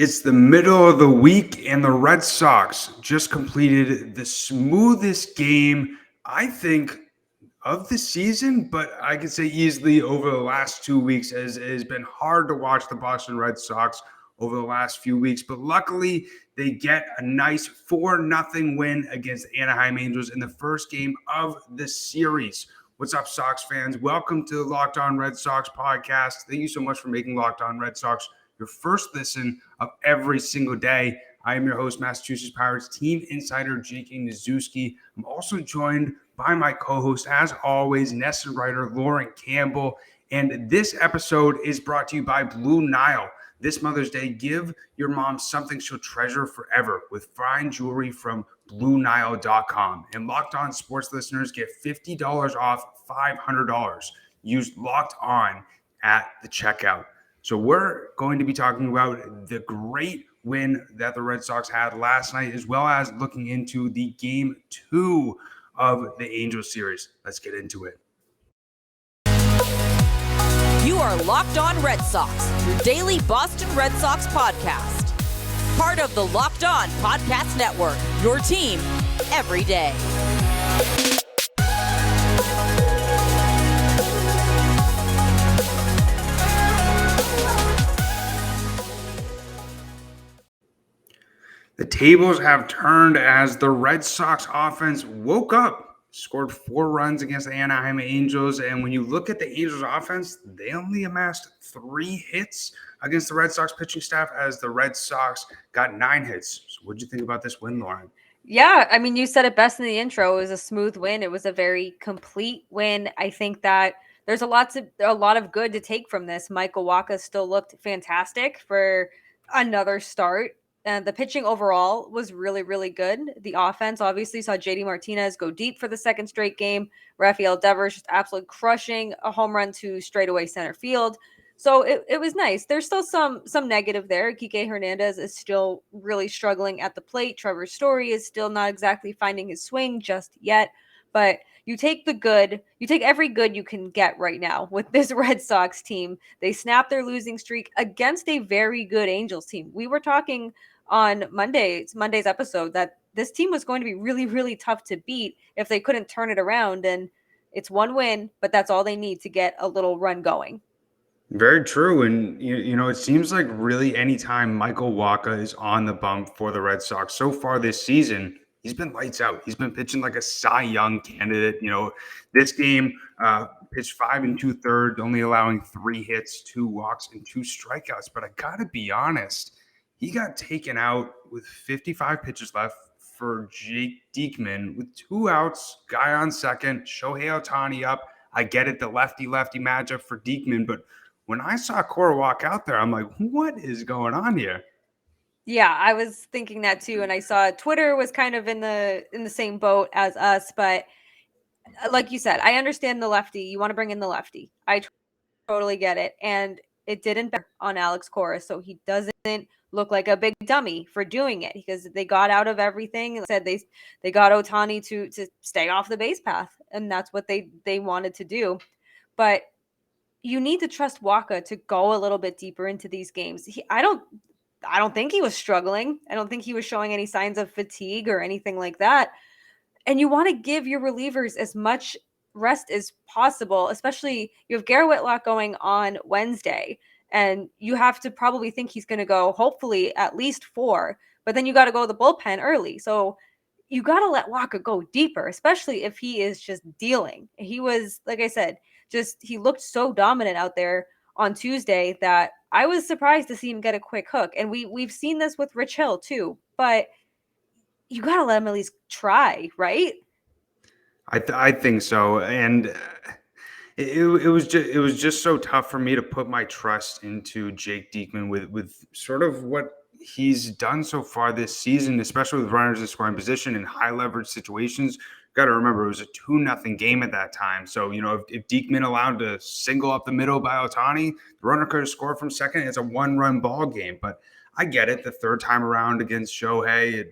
It's the middle of the week, and the Red Sox just completed the smoothest game, I think, of the season, but I could say easily over the last 2 weeks, as it has been hard to watch the Boston Red Sox over the last few weeks. But luckily, they get a nice 4-0 win against the Anaheim Angels in the first game of the series. What's up, Sox fans? Welcome to the Locked On Red Sox podcast. Thank you so much for making Locked On Red Sox your first listen of every single day. I am your host, Massachusetts Pirates team insider Jake Ignaszewski. I'm also joined by my co-host, as always, NESN writer Lauren Campbell. And this episode is brought to you by Blue Nile. This Mother's Day, give your mom something she'll treasure forever with fine jewelry from BlueNile.com. And Locked On Sports listeners get $50 off $500. Use Locked On at the checkout. So we're going to be talking about the great win that the Red Sox had last night, as well as looking into the Game 2 of the Angels series. Let's get into it. You are Locked On Red Sox, your daily Boston Red Sox podcast. Part of the Locked On Podcast Network, your team every day. The tables have turned as the Red Sox offense woke up, scored 4 runs against the Anaheim Angels. And when you look at the Angels offense, they only amassed 3 hits against the Red Sox pitching staff, as the Red Sox got 9 hits. So what did you think about this win, Lauren? Yeah, I mean, you said it best in the intro. It was a smooth win. It was a very complete win. I think that there's a lot of good to take from this. Michael Wacha still looked fantastic for another start. The pitching overall was really, really good. The offense obviously saw JD Martinez go deep for the second straight game. Rafael Devers just absolutely crushing a home run to straightaway center field. So it was nice. There's still some negative there. Kike Hernandez is still really struggling at the plate. Trevor Story is still not exactly finding his swing just yet. But you take the good, you take every good you can get right now with this Red Sox team. They snapped their losing streak against a very good Angels team. We were talking on Monday's episode that this team was going to be really, really tough to beat if they couldn't turn it around. And it's one win, but that's all they need to get a little run going. Very true. And, you know, it seems like really anytime Michael Wacha is on the bump for the Red Sox so far this season, he's been lights out. He's been pitching like a Cy Young candidate. You know, this game pitched 5 2/3, only allowing 3 hits, 2 walks, and 2 strikeouts. But I got to be honest, he got taken out with 55 pitches left for Jake Diekman with 2 outs, guy on second, Shohei Ohtani up. I get it, the lefty-lefty matchup for Diekman, but when I saw Cora walk out there, I'm like, what is going on here? Yeah, I was thinking that too. And I saw Twitter was kind of in the same boat as us. But like you said, I understand the lefty. You want to bring in the lefty. I totally get it. And it didn't bear on Alex Cora. So he doesn't look like a big dummy for doing it, because they got out of everything. Like I said they got Ohtani to stay off the base path. And that's what they wanted to do. But you need to trust Wacha to go a little bit deeper into these games. I don't think he was struggling. I don't think he was showing any signs of fatigue or anything like that. And you want to give your relievers as much rest as possible, especially you have Garrett Whitlock going on Wednesday, and you have to probably think he's going to go hopefully at least 4, but then you got to go to the bullpen early. So you got to let Wacha go deeper, especially if he is just dealing. He was, like I said, he looked so dominant out there on Tuesday that I was surprised to see him get a quick hook. And we've seen this with Rich Hill too, but you got to let him at least try, right? I think so. And it was just so tough for me to put my trust into Jake Diekman with sort of what he's done so far this season, especially with runners in scoring position in high leverage situations. Got to remember, it was a 2-0 game at that time. So, you know, if Diekman allowed to single up the middle by Ohtani, the runner could have scored from second. It's a 1-run ball game. But I get it, the third time around against Shohei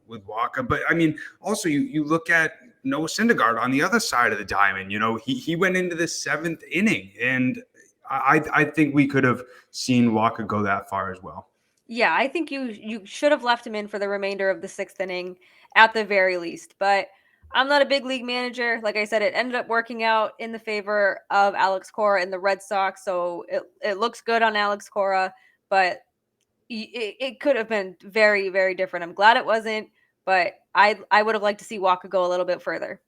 with Wacha. But, I mean, also you look at Noah Syndergaard on the other side of the diamond. You know, he went into the 7th inning, and I think we could have seen Wacha go that far as well. Yeah, I think you should have left him in for the remainder of the 6th inning at the very least. But I'm not a big league manager. Like I said, it ended up working out in the favor of Alex Cora and the Red Sox. So it looks good on Alex Cora, but it could have been very, very different. I'm glad it wasn't, but I would have liked to see Wacha go a little bit further.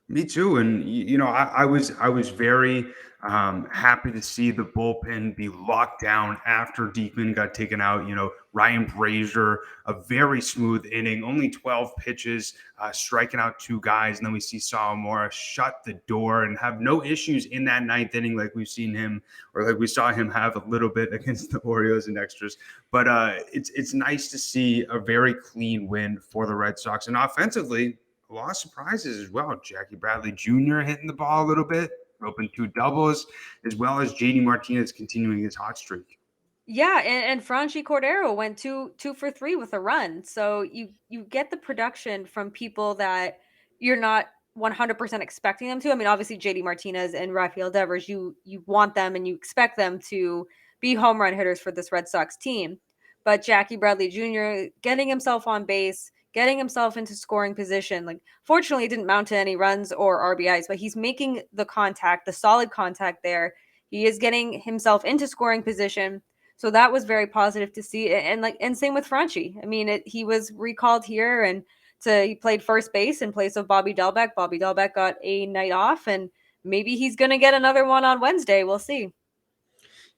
Me too, and I was very happy to see the bullpen be locked down after Diekman got taken out. Ryan Brazier, a very smooth inning, only 12 pitches, striking out 2 guys, and then we see Sawamura shut the door and have no issues in that 9th inning, like we've seen him, or like we saw him have a little bit against the Orioles and extras. But it's nice to see a very clean win for the Red Sox, and offensively, a lot of surprises as well. Jackie Bradley Jr. hitting the ball a little bit, open 2 doubles, as well as JD Martinez continuing his hot streak. Yeah, and Franchi Cordero went two for 3 with a run. So you get the production from people that you're not 100% expecting them to. I mean, obviously JD Martinez and Rafael Devers, you want them and you expect them to be home run hitters for this Red Sox team. But Jackie Bradley Jr. getting himself on base, getting himself into scoring position. Like, fortunately, it didn't mount to any runs or RBIs, but he's making the contact, the solid contact there. He is getting himself into scoring position. So that was very positive to see. And same with Franchi. I mean, he was recalled here and he played first base in place of Bobby Delbeck. Bobby Delbeck got a night off, and maybe he's going to get another one on Wednesday. We'll see.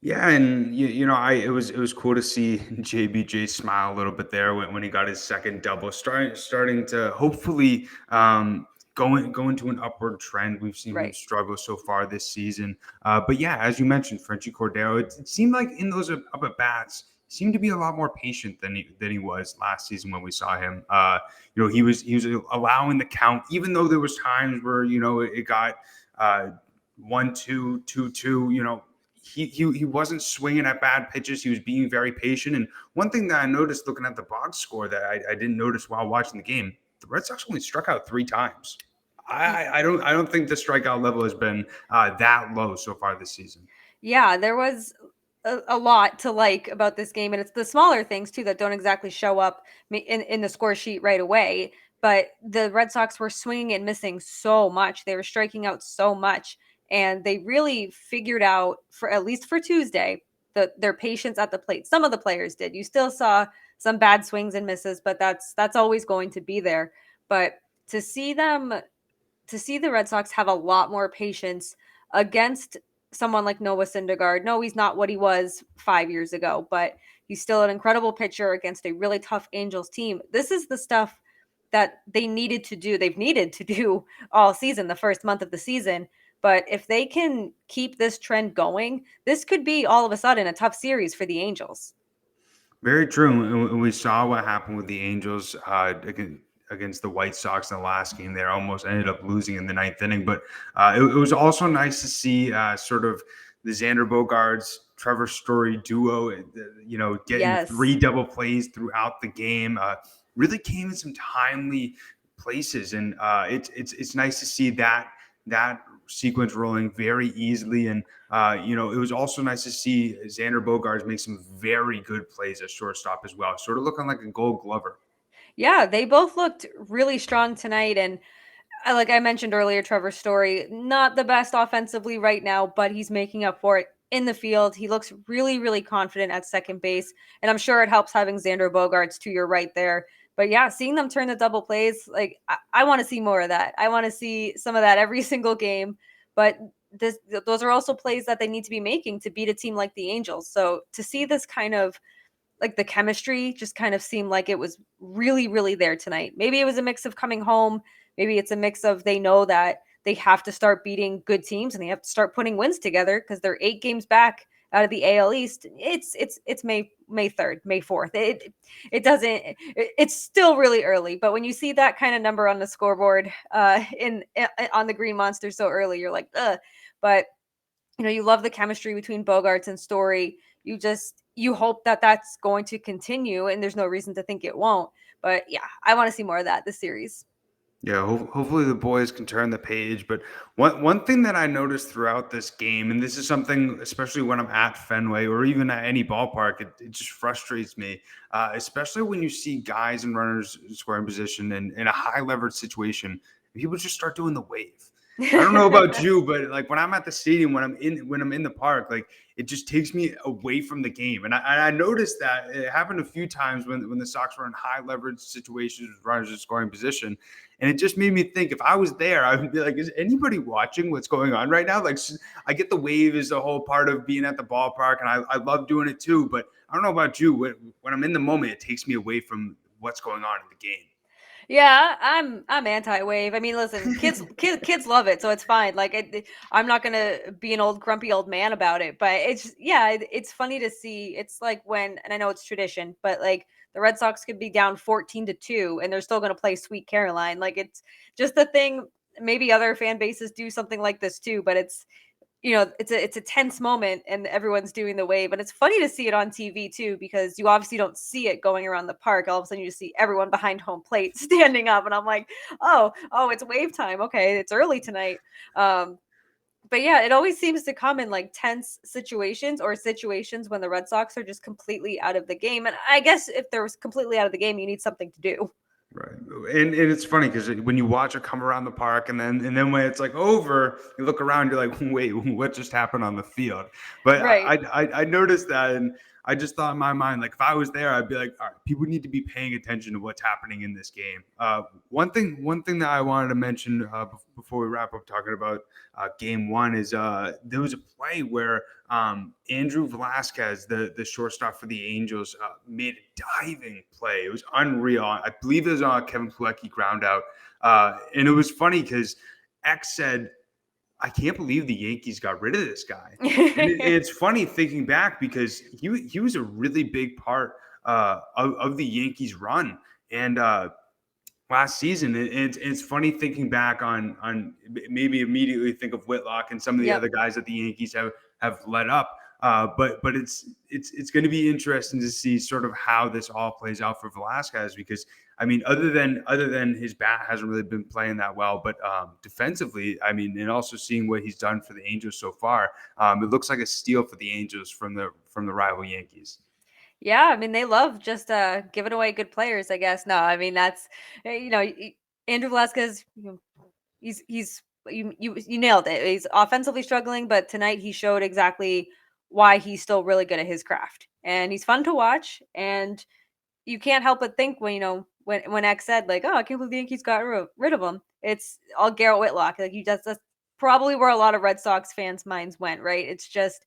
Yeah, and it was cool to see JBJ smile a little bit there when he got his second double, starting to hopefully go into an upward trend. We've seen him struggle so far this season, but yeah, as you mentioned, Franchi Cordero, it seemed like in those up at bats, he seemed to be a lot more patient than he was last season when we saw him. He was allowing the count, even though there was times where it got 1-2, 2-2. He wasn't swinging at bad pitches. He was being very patient. And one thing that I noticed looking at the box score that I didn't notice while watching the game, the Red Sox only struck out 3 times. I don't think the strikeout level has been that low so far this season. Yeah, there was a lot to like about this game, and it's the smaller things too that don't exactly show up in the score sheet right away. But the Red Sox were swinging and missing so much. They were striking out so much. And they really figured out, for at least for Tuesday, their patience at the plate. Some of the players did. You still saw some bad swings and misses, but that's always going to be there. But to see the Red Sox have a lot more patience against someone like Noah Syndergaard. No, he's not what he was 5 years ago, but he's still an incredible pitcher against a really tough Angels team. This is the stuff that they needed to do. They've needed to do all season, the first month of the season. But if they can keep this trend going, this could be all of a sudden a tough series for the Angels. Very true. And we saw what happened with the Angels against the White Sox in the last game. They almost ended up losing in the 9th inning. But it was also nice to see sort of the Xander Bogaerts, Trevor Story duo, getting 3 double plays throughout the game. Really came in some timely places. And it's nice to see that sequence rolling very easily. And it was also nice to see Xander Bogaerts make some very good plays at shortstop as well, sort of looking like a Gold Glover. Yeah, they both looked really strong tonight. And like I mentioned earlier, Trevor Story, not the best offensively right now, but he's making up for it in the field. He looks really, really confident at second base. And I'm sure it helps having Xander Bogaerts to your right there. But yeah, seeing them turn the double plays, like I want to see more of that. I want to see some of that every single game. But those are also plays that they need to be making to beat a team like the Angels. So to see this kind of like the chemistry just kind of seemed like it was really, really there tonight. Maybe it was a mix of coming home. Maybe it's a mix of they know that they have to start beating good teams and they have to start putting wins together because they're 8 games back out of the AL East. It's May 3rd, May 4th. It's still really early, but when you see that kind of number on the scoreboard on the Green Monster so early, you're like, ugh. But you love the chemistry between Bogaerts and Story. You hope that that's going to continue, and there's no reason to think it won't. But yeah, I want to see more of that this series. Yeah, hopefully the boys can turn the page. But one thing that I noticed throughout this game, and this is something, especially when I'm at Fenway or even at any ballpark, it just frustrates me, especially when you see guys and runners in scoring position and in a high leverage situation, people just start doing the wave. I don't know about you, but like when I'm at the stadium, when I'm in the park, like it just takes me away from the game. And I noticed that it happened a few times when the Sox were in high leverage situations with runners in scoring position. And it just made me think, if I was there, I would be like, is anybody watching what's going on right now? Like, I get the wave is a whole part of being at the ballpark, and I love doing it too. But I don't know about you. When I'm in the moment, it takes me away from what's going on in the game. Yeah, I'm anti-wave. I mean, listen, kids love it, so it's fine. Like, I'm not gonna be an old grumpy old man about it. But it's funny to see. It's like when, and I know it's tradition, but like the Red Sox could be down 14-2, and they're still gonna play Sweet Caroline. Like, it's just a thing. Maybe other fan bases do something like this too, but it's a tense moment and everyone's doing the wave. And it's funny to see it on TV too, because you obviously don't see it going around the park. All of a sudden you just see everyone behind home plate standing up, and I'm like, oh, it's wave time. Okay, it's early tonight. But yeah, it always seems to come in like tense situations or situations when the Red Sox are just completely out of the game. And I guess if they're completely out of the game, you need something to do. Right. And it's funny because when you watch it come around the park and then when it's like over, you look around, you're like, wait, what just happened on the field? But Right. I noticed that, and I just thought in my mind, like if I was there, I'd be like, all right, people need to be paying attention to what's happening in this game. One thing that I wanted to mention before we wrap up talking about game one is there was a play where Andrew Velasquez, the shortstop for the Angels, made a diving play. It was unreal. I believe it was on a Kevin Plawecki ground out. And it was funny because X said, I can't believe the Yankees got rid of this guy. And it's funny thinking back because he was a really big part of the Yankees run. And last season, it's funny thinking back on maybe immediately think of Whitlock and some of the Yep. other guys that the Yankees have let up. But it's going to be interesting to see sort of how this all plays out for Velasquez, because I mean, other than his bat hasn't really been playing that well, but defensively, I mean, and also seeing what he's done for the Angels so far, it looks like a steal for the Angels from the rival Yankees. Yeah, I mean, they love just giving away good players, I guess. No, I mean, that's Andrew Velasquez, he's you nailed it. He's offensively struggling, but tonight he showed exactly why he's still really good at his craft. And he's fun to watch, and you can't help but think when X said like, "Oh, I can't believe the Yankees got rid of him." It's all Garrett Whitlock. Like, that's probably where a lot of Red Sox fans' minds went, right? It's just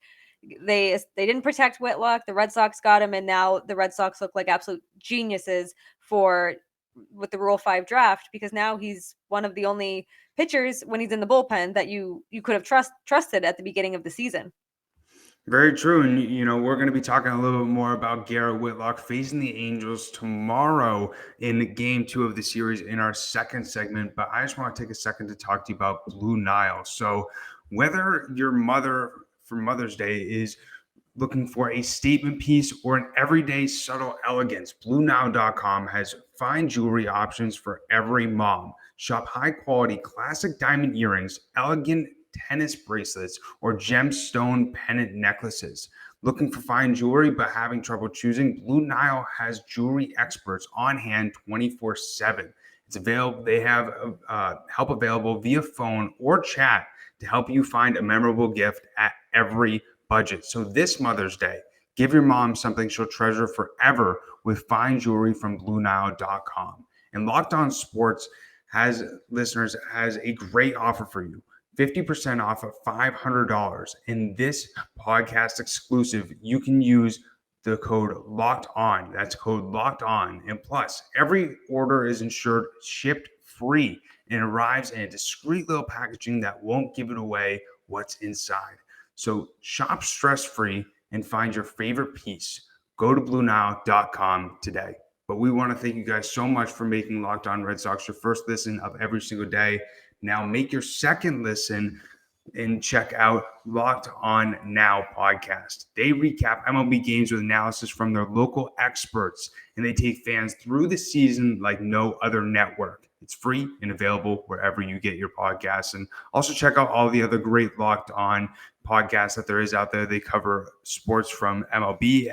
they didn't protect Whitlock. The Red Sox got him, and now the Red Sox look like absolute geniuses with the Rule 5 draft, because now he's one of the only pitchers when he's in the bullpen that you could have trusted at the beginning of the season. Very true. And, we're going to be talking a little bit more about Garrett Whitlock facing the Angels tomorrow in game 2 of the series in our second segment. But I just want to take a second to talk to you about Blue Nile. So whether your mother for Mother's Day is looking for a statement piece or an everyday subtle elegance, BlueNile.com has fine jewelry options for every mom. Shop high quality classic diamond earrings, elegant tennis bracelets, or gemstone pendant necklaces. Looking for fine jewelry but having trouble choosing? Blue Nile has jewelry experts on hand 24/7. It's available. They have help available via phone or chat to help you find a memorable gift at every budget. So this Mother's Day, give your mom something she'll treasure forever with fine jewelry from BlueNile.com. And Locked On Sports has a great offer for you. 50% off of $500. In this podcast exclusive, you can use the code Locked On. That's code Locked On. And plus, every order is insured, shipped free, and arrives in a discreet little packaging that won't give it away what's inside. So shop stress-free and find your favorite piece. Go to BlueNile.com today. But we want to thank you guys so much for making Locked On Red Sox your first listen of every single day. Now make your second listen and check out Locked On Now podcast. They recap MLB games with analysis from their local experts, and they take fans through the season like no other network. It's free and available wherever you get your podcasts. And also check out all the other great Locked On podcasts that there is out there. They cover sports from MLB,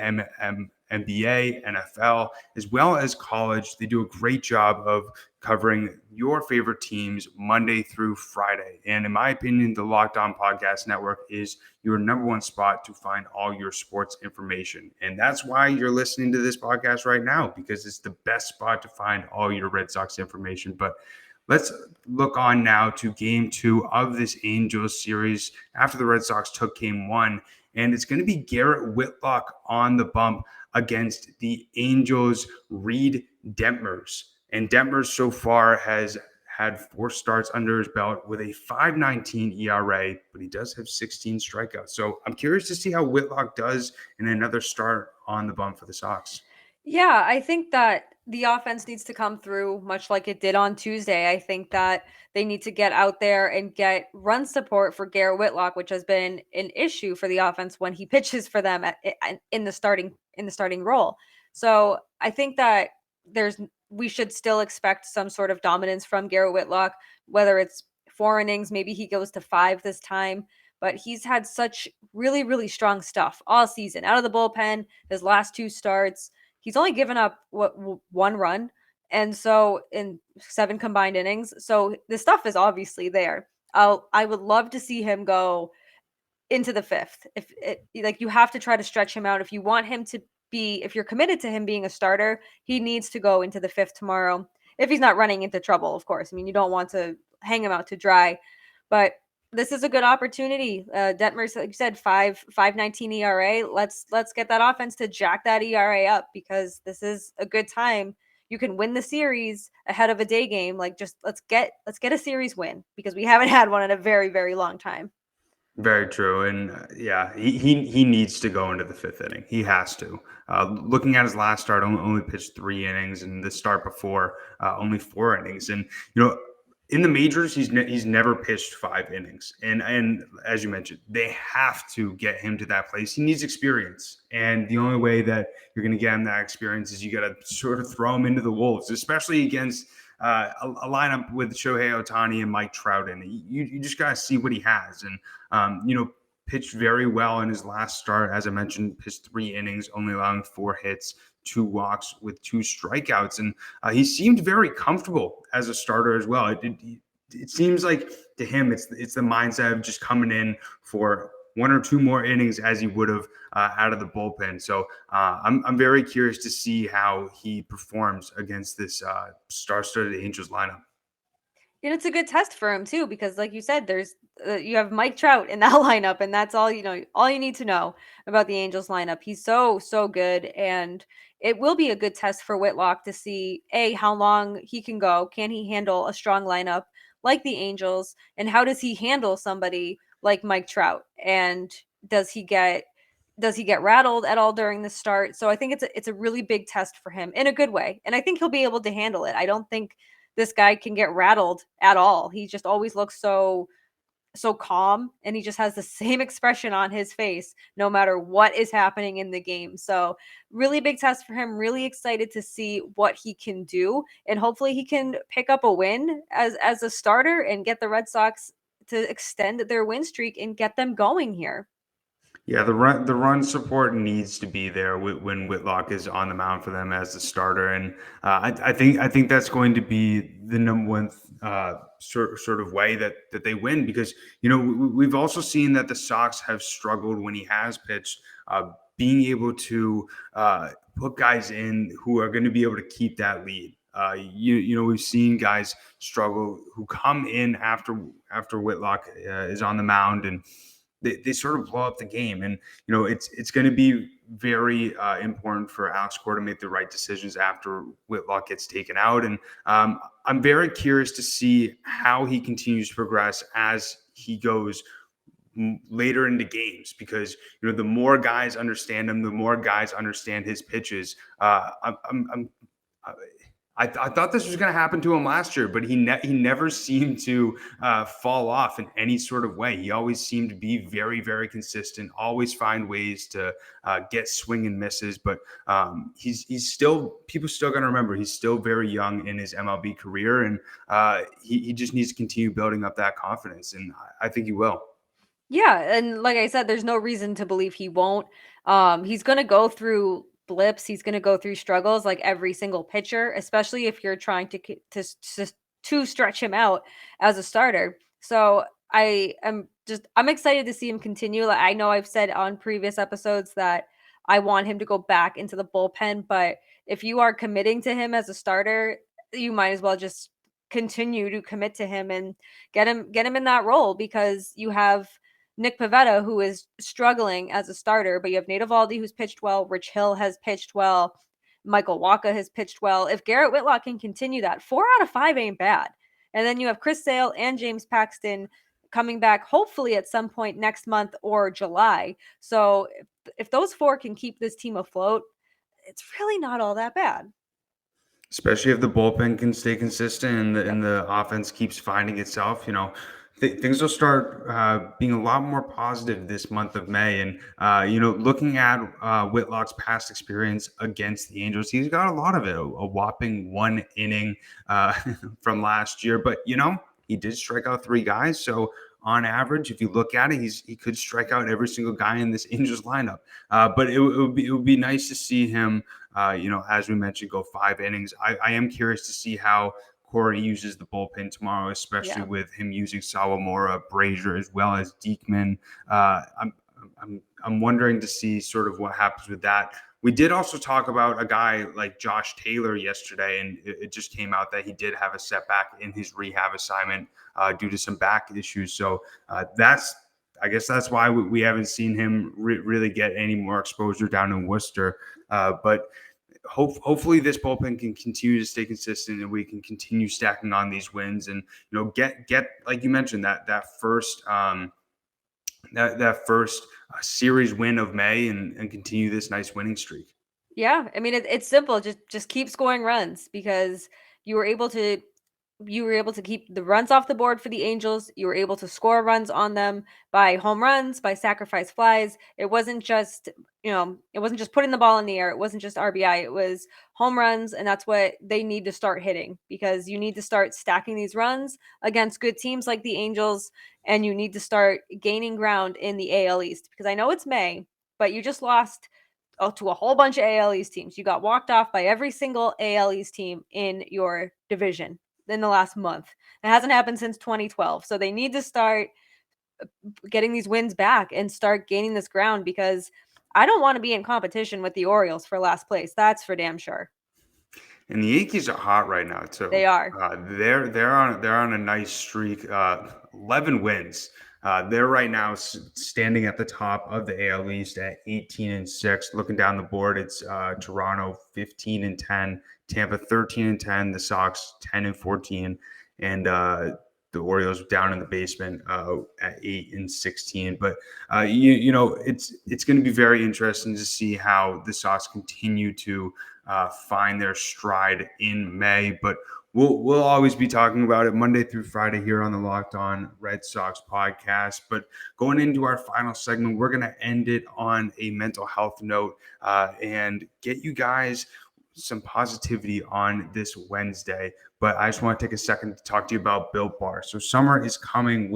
NBA, NFL, as well as college. They do a great job of covering your favorite teams Monday through Friday. And in my opinion, the Locked On Podcast Network is your number one spot to find all your sports information. And that's why you're listening to this podcast right now, because it's the best spot to find all your Red Sox information. But let's look on now to game 2 of this Angels series after the Red Sox took game 1. And it's going to be Garrett Whitlock on the bump against the Angels' Reed Detmers. And Detmers so far has had 4 starts under his belt with a 5.19 ERA, but he does have 16 strikeouts. So I'm curious to see how Whitlock does in another start on the bump for the Sox. Yeah, I think that the offense needs to come through much like it did on Tuesday. I think that they need to get out there and get run support for Garrett Whitlock, which has been an issue for the offense when he pitches for them in the starting role. So I think that we should still expect some sort of dominance from Garrett Whitlock, whether it's 4 innings, maybe he goes to 5 this time. But he's had such really, really strong stuff all season out of the bullpen. His last 2 starts. He's only given up 1 run, and so in 7 combined innings. So the stuff is obviously there. I would love to see him go into the 5th. Like, you have to try to stretch him out if you want him to be. If you're committed to him being a starter, he needs to go into the 5th tomorrow. If he's not running into trouble, of course. I mean, you don't want to hang him out to dry, but this is a good opportunity. Detmers, like you said, 5.19 ERA. Let's get that offense to jack that ERA up, because this is a good time. You can win the series ahead of a day game. Like, just let's get a series win, because we haven't had one in a very, very long time. Very true. And yeah, he needs to go into the 5th inning. He has to. Looking at his last start, only pitched 3 innings, and the start before only 4 innings. And in the majors, he's never pitched 5 innings. And as you mentioned, they have to get him to that place. He needs experience. And the only way that you're going to get him that experience is you got to sort of throw him into the wolves, especially against a lineup with Shohei Ohtani and Mike Trout in it. You just got to see what he has. And, pitched very well in his last start. As I mentioned, pitched 3 innings, only allowing 4 hits, 2 walks with 2 strikeouts. And he seemed very comfortable as a starter as well. It seems like to him, it's the mindset of just coming in for 1 or 2 more innings as he would have out of the bullpen. So I'm very curious to see how he performs against this star-studded Angels lineup. And it's a good test for him too, because like you said, there's you have Mike Trout in that lineup, and that's all you need to know about the Angels lineup. He's so good, and it will be a good test for Whitlock to see how long he can go. Can he handle a strong lineup like the Angels, and how does he handle somebody like Mike Trout? And does he get rattled at all during the start? So I think it's a really big test for him in a good way, and I think he'll be able to handle it. I don't think this guy can get rattled at all. He just always looks so calm, and he just has the same expression on his face no matter what is happening in the game. So really big test for him. Really excited to see what he can do, and hopefully he can pick up a win as a starter and get the Red Sox to extend their win streak and get them going here. Yeah, the run support needs to be there when Whitlock is on the mound for them as the starter, and I think that's going to be the number one sort of way that they win, because we've also seen that the Sox have struggled when he has pitched, being able to put guys in who are going to be able to keep that lead. We've seen guys struggle who come in after Whitlock is on the mound, and they sort of blow up the game. And it's going to be very important for Alex Cora to make the right decisions after Whitlock gets taken out. And I'm very curious to see how he continues to progress as he goes later into games, because the more guys understand him, the more guys understand his pitches. I thought this was going to happen to him last year, but he never seemed to fall off in any sort of way. He always seemed to be very, very consistent, always find ways to get swing and misses. But he's still, people still going to remember, he's still very young in his MLB career, and he just needs to continue building up that confidence, and I think he will. Yeah, and like I said, there's no reason to believe he won't. He's going to go through blips. He's going to go through struggles like every single pitcher, especially if you're trying to stretch him out as a starter. So I'm excited to see him continue. Like, I know I've said on previous episodes that I want him to go back into the bullpen, but if you are committing to him as a starter, you might as well just continue to commit to him and get him in that role, because you have Nick Pivetta, who is struggling as a starter, but you have Nate Eovaldi, who's pitched well. Rich Hill has pitched well. Michael Wacha has pitched well. If Garrett Whitlock can continue that, 4 out of 5 ain't bad. And then you have Chris Sale and James Paxton coming back hopefully at some point next month or July. So if those 4 can keep this team afloat, it's really not all that bad. Especially if the bullpen can stay consistent and the offense keeps finding itself, things will start being a lot more positive this month of May. And, looking at Whitlock's past experience against the Angels, he's got a lot of it, a whopping 1 inning from last year. But, he did strike out 3 guys. So on average, if you look at it, he could strike out every single guy in this Angels lineup. But it would be nice to see him, as we mentioned, go 5 innings. I am curious to see how Cora uses the bullpen tomorrow, especially with him using Sawamura, Brazier, as well as Diekman. I'm wondering to see sort of what happens with that. We did also talk about a guy like Josh Taylor yesterday, and it just came out that he did have a setback in his rehab assignment due to some back issues. So I guess that's why we haven't seen him really get any more exposure down in Worcester. But hopefully this bullpen can continue to stay consistent, and we can continue stacking on these wins, and get like you mentioned that first series win of May, and continue this nice winning streak. Yeah, I mean it's simple. Just keep scoring runs, because you were able to keep the runs off the board for the Angels. You were able to score runs on them by home runs, by sacrifice flies. It wasn't just putting the ball in the air. It wasn't just RBI. It was home runs, and that's what they need to start hitting, because you need to start stacking these runs against good teams like the Angels, and you need to start gaining ground in the AL East, because I know it's May, but you just lost to a whole bunch of AL East teams. You got walked off by every single AL East team in your division in the last month. It hasn't happened since 2012. So they need to start getting these wins back and start gaining this ground, because I don't want to be in competition with the Orioles for last place. That's for damn sure. And the Yankees are hot right now too. They are. They're on a nice streak. 11 wins. They're right now standing at the top of the AL East at 18-6. Looking down the board, it's Toronto 15-10, Tampa 13-10, the Sox 10-14, and the Orioles down in the basement at 8-16. But it's going to be very interesting to see how the Sox continue to find their stride in May. But we'll always be talking about it Monday through Friday here on the Locked On Red Sox podcast. But going into our final segment, we're going to end it on a mental health note and get you guys some positivity on this Wednesday. But I just want to take a second to talk to you about Built Bar. So summer is coming,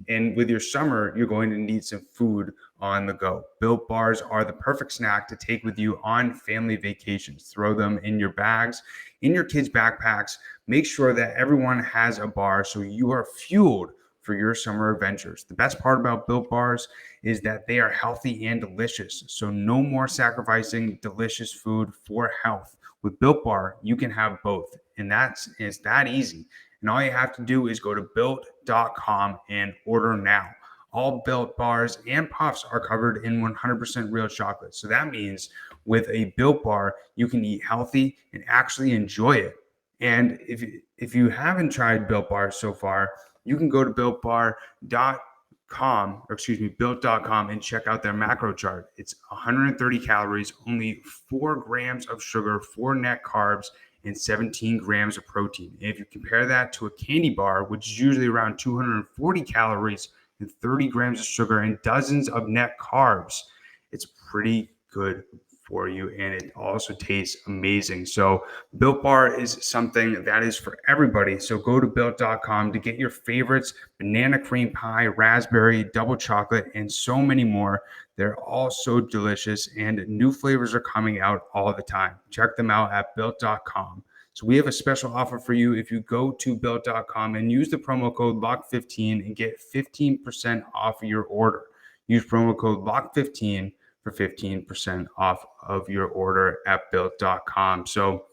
and with your summer, you're going to need some food on the go. Built Bars are the perfect snack to take with you on family vacations. Throw them in your bags, in your kids' backpacks. Make sure that everyone has a bar so you are fueled for your summer adventures. The best part about Built Bars is that they are healthy and delicious. So no more sacrificing delicious food for health. With Built Bar, you can have both. And it's that easy. And all you have to do is go to built.com and order now. All Built Bars and Puffs are covered in 100% real chocolate. So that means with a Built Bar, you can eat healthy and actually enjoy it. And if you haven't tried Built Bars so far, you can go to built.com and check out their macro chart. It's 130 calories, only 4 grams of sugar, 4 net carbs, and 17 grams of protein. And if you compare that to a candy bar, which is usually around 240 calories and 30 grams of sugar and dozens of net carbs, it's pretty good for you, and it also tastes amazing. So Built Bar is something that is for everybody. So go to built.com to get your favorites: banana cream pie, raspberry, double chocolate, and so many more. They're all so delicious, and new flavors are coming out all the time. Check them out at built.com. So we have a special offer for you if you go to built.com and use the promo code LOCK15 and get 15% off your order. Use promo code LOCK15 for 15% off of your order at built.com. So,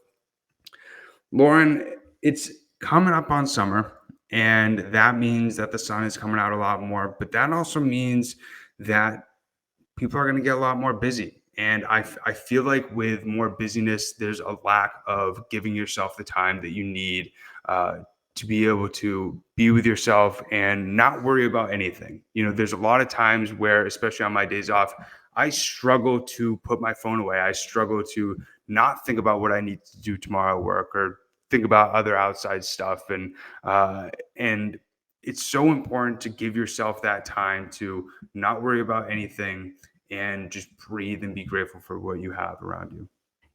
Lauren, it's coming up on summer, and that means that the sun is coming out a lot more, but that also means that people are going to get a lot more busy. And I feel like with more busyness, there's a lack of giving yourself the time that you need to be able to be with yourself and not worry about anything. There's a lot of times where, especially on my days off, I struggle to put my phone away. I struggle to not think about what I need to do tomorrow at work or think about other outside stuff. And it's so important to give yourself that time to not worry about anything and just breathe and be grateful for what you have around you.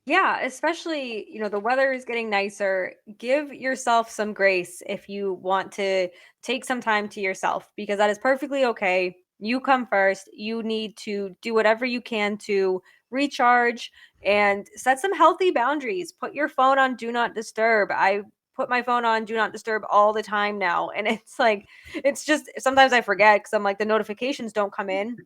Yeah, especially, the weather is getting nicer. Give yourself some grace if you want to take some time to yourself, because that is perfectly okay. You come first. You need to do whatever you can to recharge and set some healthy boundaries. Put your phone on do not disturb. I put my phone on do not disturb all the time now. And it's like, it's just sometimes I forget because I'm like, the notifications don't come in.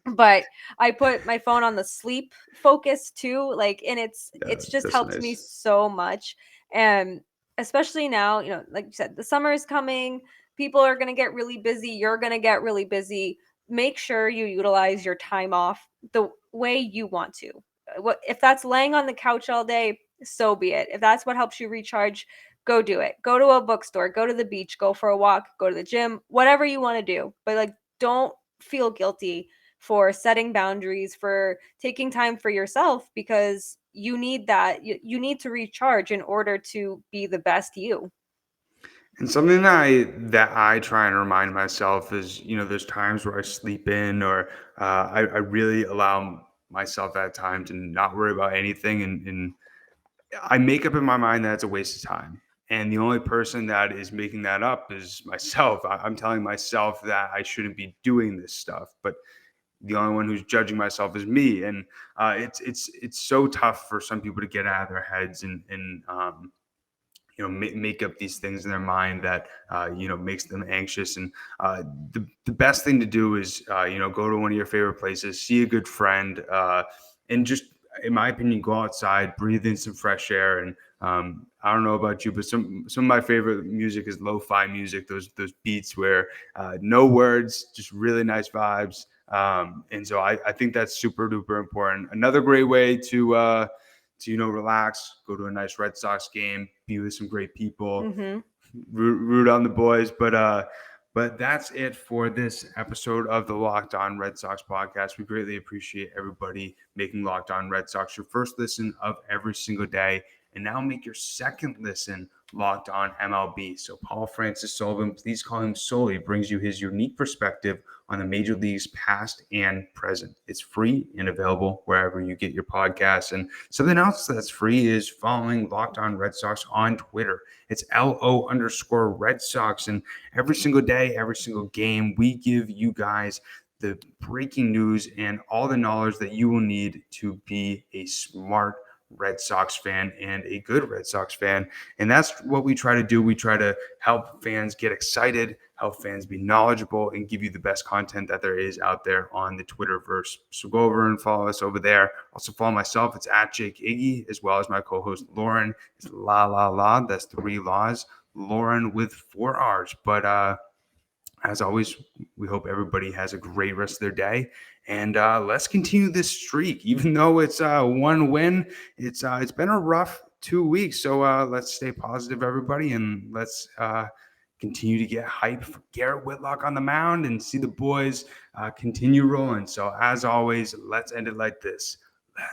But I put my phone on the sleep focus too, and it's just helped me so much. And especially now, like you said, the summer is coming, people are going to get really busy, you're going to get really busy. Make sure you utilize your time off the way you want to. What if that's laying on the couch all day? So be it. If that's what helps you recharge, go do it. Go to a bookstore, go to the beach, go for a walk, go to the gym, whatever you want to do. But don't feel guilty for setting boundaries, for taking time for yourself, because you need that. You need to recharge in order to be the best you. And something that I try and remind myself is, there's times where I sleep in, or I really allow myself that time to not worry about anything. And I make up in my mind that it's a waste of time. And the only person that is making that up is myself. I'm telling myself that I shouldn't be doing this stuff, but the only one who's judging myself is me. And it's so tough for some people to get out of their heads and make up these things in their mind that makes them anxious. And the best thing to do is go to one of your favorite places, see a good friend, and just, in my opinion, go outside, breathe in some fresh air. And I don't know about you, but some of my favorite music is lo-fi music, those beats where no words, just really nice vibes. And so I think that's super duper important. Another great way to relax, go to a nice Red Sox game, be with some great people, root on the boys. But that's it for this episode of the Locked On Red Sox podcast. We greatly appreciate everybody making Locked On Red Sox your first listen of every single day. And now make your second listen Locked On MLB. So Paul Francis Sullivan, please call him Sully, brings you his unique perspective on the major leagues past and present. It's free and available wherever you get your podcasts. And something else that's free is following Locked On Red Sox on Twitter. It's LO_Red Sox. And every single day, every single game, we give you guys the breaking news and all the knowledge that you will need to be a smart Red Sox fan and a good Red Sox fan. And that's what we try to do. We try to help fans get excited, help fans be knowledgeable, and give you the best content that there is out there on the Twitterverse. So go over and follow us over there. Also follow myself. It's at Jake Iggy, as well as my co-host Lauren. It's La. That's 3 laws. Lauren with 4 R's. But as always, we hope everybody has a great rest of their day. And let's continue this streak. Even though it's one win, it's been a rough 2 weeks. So let's stay positive, everybody, and let's continue to get hype for Garrett Whitlock on the mound and see the boys continue rolling. So as always, let's end it like this.